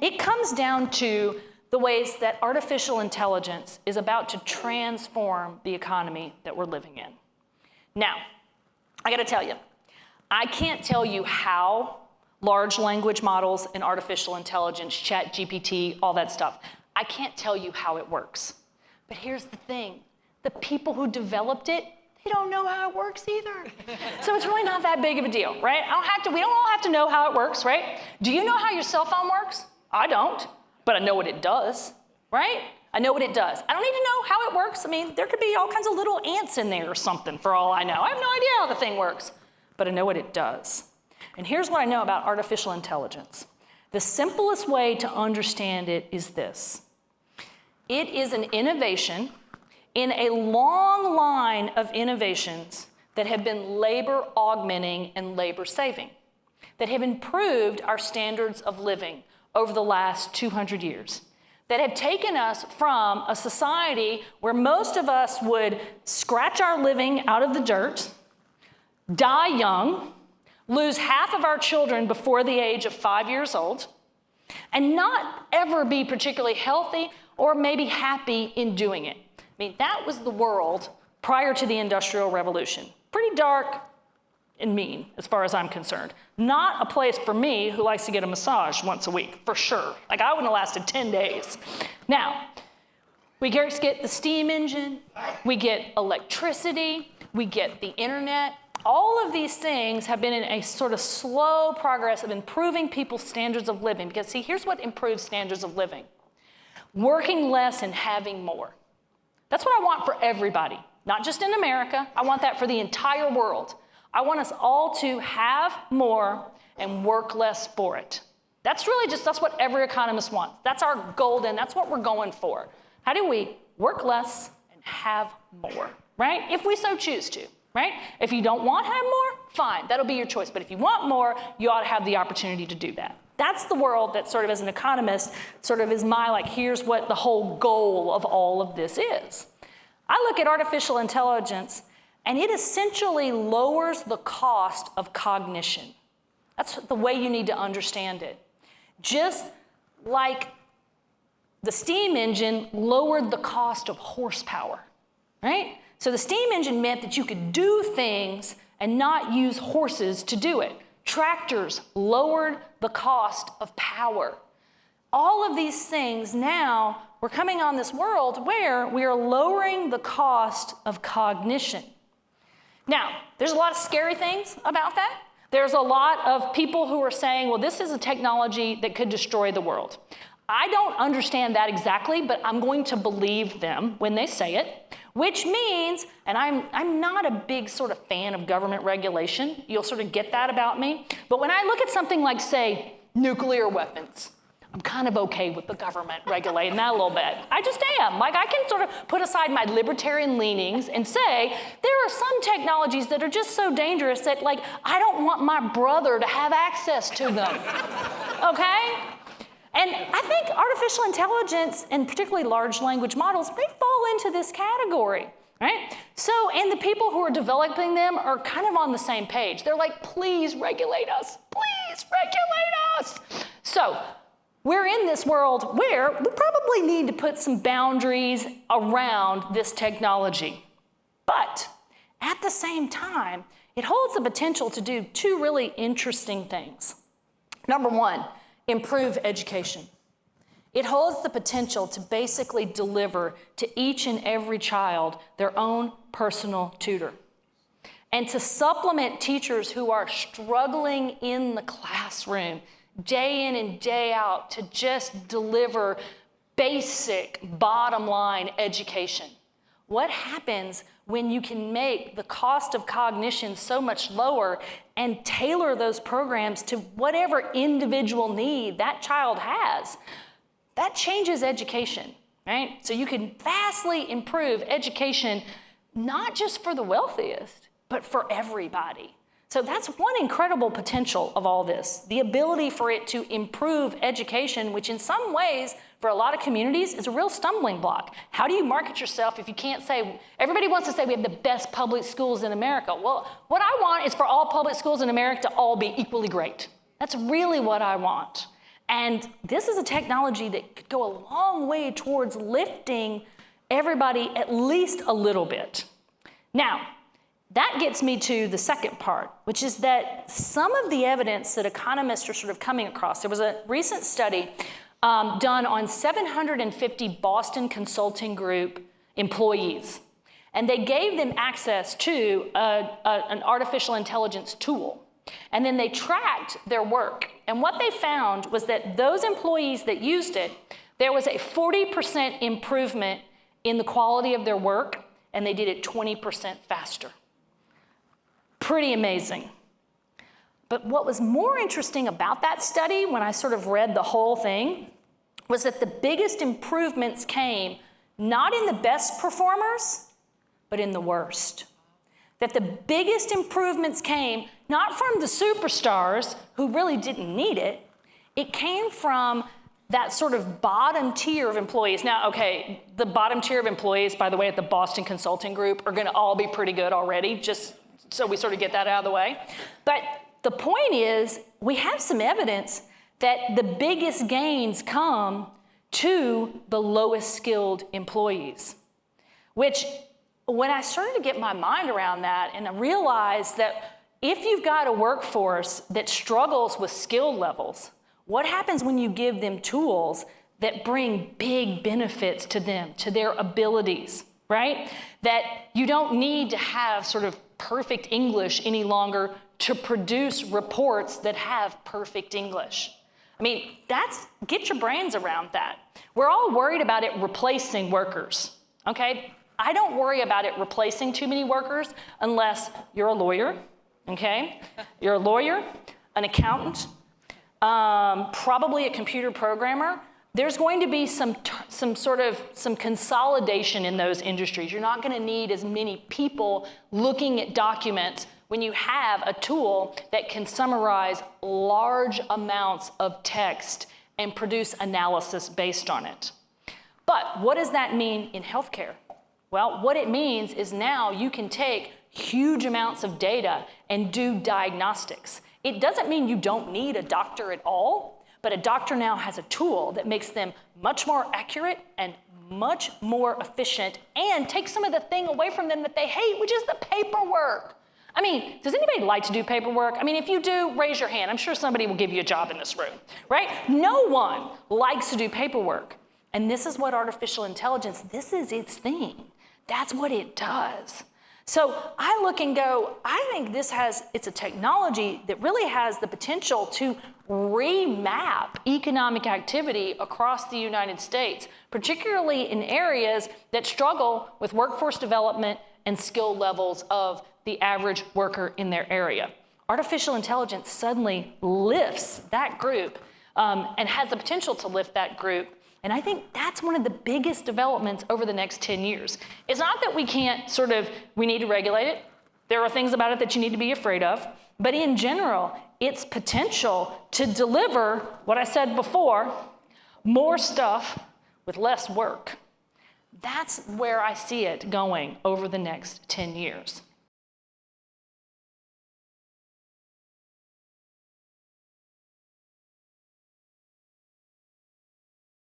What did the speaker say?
It comes down to the ways that artificial intelligence is about to transform the economy that we're living in. Now, I gotta tell you, I can't tell you how large language models and artificial intelligence, ChatGPT, all that stuff, I can't tell you how it works. But here's the thing, the people who developed it, they don't know how it works either. So it's really not that big of a deal, right? We don't all have to know how it works, right? Do you know how your cell phone works? I don't, but I know what it does, right? I know what it does. I don't need to know how it works. I mean, there could be all kinds of little ants in there or something for all I know. I have no idea how the thing works, but I know what it does. And here's what I know about artificial intelligence. The simplest way to understand it is this. It is an innovation in a long line of innovations that have been labor augmenting and labor saving, that have improved our standards of living over the last 200 years, that have taken us from a society where most of us would scratch our living out of the dirt, die young, lose half of our children before the age of 5 years old, and not ever be particularly healthy or maybe happy in doing it. I mean, that was the world prior to the Industrial Revolution. Pretty dark and mean, as far as I'm concerned. Not a place for me who likes to get a massage once a week, for sure. Like, I wouldn't have lasted 10 days. Now, we get the steam engine, we get electricity, we get the internet. All of these things have been in a sort of slow progress of improving people's standards of living. Because see, here's what improves standards of living. Working less and having more. That's what I want for everybody, not just in America. I want that for the entire world. I want us all to have more and work less for it. That's what every economist wants. That's our golden, that's what we're going for. How do we work less and have more, right? If we so choose to, right? If you don't want to have more, fine, that'll be your choice. But if you want more, you ought to have the opportunity to do that. That's the world that sort of, as an economist, sort of is my, here's what the whole goal of all of this is. I look at artificial intelligence, and it essentially lowers the cost of cognition. That's the way you need to understand it. Just like the steam engine lowered the cost of horsepower, right? So the steam engine meant that you could do things and not use horses to do it. Tractors lowered the cost of power. All of these things now, we're coming on this world where we are lowering the cost of cognition. Now, there's a lot of scary things about that. There's a lot of people who are saying, well, this is a technology that could destroy the world. I don't understand that exactly, but I'm going to believe them when they say it, which means, and I'm not a big sort of fan of government regulation. You'll sort of get that about me. But when I look at something like, say, nuclear weapons, I'm kind of okay with the government regulating that a little bit. I just am. I can sort of put aside my libertarian leanings and say, there are some technologies that are just so dangerous that, I don't want my brother to have access to them, okay? And I think artificial intelligence, and particularly large language models, may fall into this category, right? So, and the people who are developing them are kind of on the same page. They're like, please regulate us. Please regulate us. So, we're in this world where we probably need to put some boundaries around this technology. But at the same time, it holds the potential to do two really interesting things. Number one, improve education. It holds the potential to basically deliver to each and every child their own personal tutor, and to supplement teachers who are struggling in the classroom day in and day out to just deliver basic bottom line education. What happens when you can make the cost of cognition so much lower and tailor those programs to whatever individual need that child has? That changes education, right? So you can vastly improve education, not just for the wealthiest, but for everybody. So that's one incredible potential of all this, the ability for it to improve education, which in some ways, for a lot of communities, is a real stumbling block. How do you market yourself if you can't say, everybody wants to say we have the best public schools in America. Well, what I want is for all public schools in America to all be equally great. That's really what I want. And this is a technology that could go a long way towards lifting everybody at least a little bit. Now, that gets me to the second part, which is that some of the evidence that economists are sort of coming across, there was a recent study done on 750 Boston Consulting Group employees, and they gave them access to an artificial intelligence tool. And then they tracked their work. And what they found was that those employees that used it, there was a 40% improvement in the quality of their work, and they did it 20% faster. Pretty amazing. But what was more interesting about that study, when I sort of read the whole thing, was that the biggest improvements came not in the best performers, but in the worst. That the biggest improvements came not from the superstars who really didn't need it, it came from that sort of bottom tier of employees. Now, okay, the bottom tier of employees, by the way, at the Boston Consulting Group are gonna all be pretty good already, just so we sort of get that out of the way. But the point is, we have some evidence that the biggest gains come to the lowest skilled employees, which when I started to get my mind around that and I realized that if you've got a workforce that struggles with skill levels, what happens when you give them tools that bring big benefits to them, to their abilities, right? That you don't need to have sort of perfect English any longer to produce reports that have perfect English. I mean, get your brains around that. We're all worried about it replacing workers, okay? I don't worry about it replacing too many workers unless you're a lawyer, okay? You're a lawyer, an accountant, probably a computer programmer. There's going to be some consolidation in those industries. You're not going to need as many people looking at documents when you have a tool that can summarize large amounts of text and produce analysis based on it. But what does that mean in healthcare? Well, what it means is now you can take huge amounts of data and do diagnostics. It doesn't mean you don't need a doctor at all, but a doctor now has a tool that makes them much more accurate and much more efficient and takes some of the thing away from them that they hate, which is the paperwork. I mean, does anybody like to do paperwork? I mean, if you do, raise your hand. I'm sure somebody will give you a job in this room, right? No one likes to do paperwork. And this is what artificial intelligence, this is its thing. That's what it does. So I look and go, I think it's a technology that really has the potential to remap economic activity across the United States, particularly in areas that struggle with workforce development and skill levels of the average worker in their area. Artificial intelligence suddenly lifts that group and has the potential to lift that group. And I think that's one of the biggest developments over the next 10 years. It's not that we need to regulate it. There are things about it that you need to be afraid of. But in general, its potential to deliver, what I said before, more stuff with less work. That's where I see it going over the next 10 years.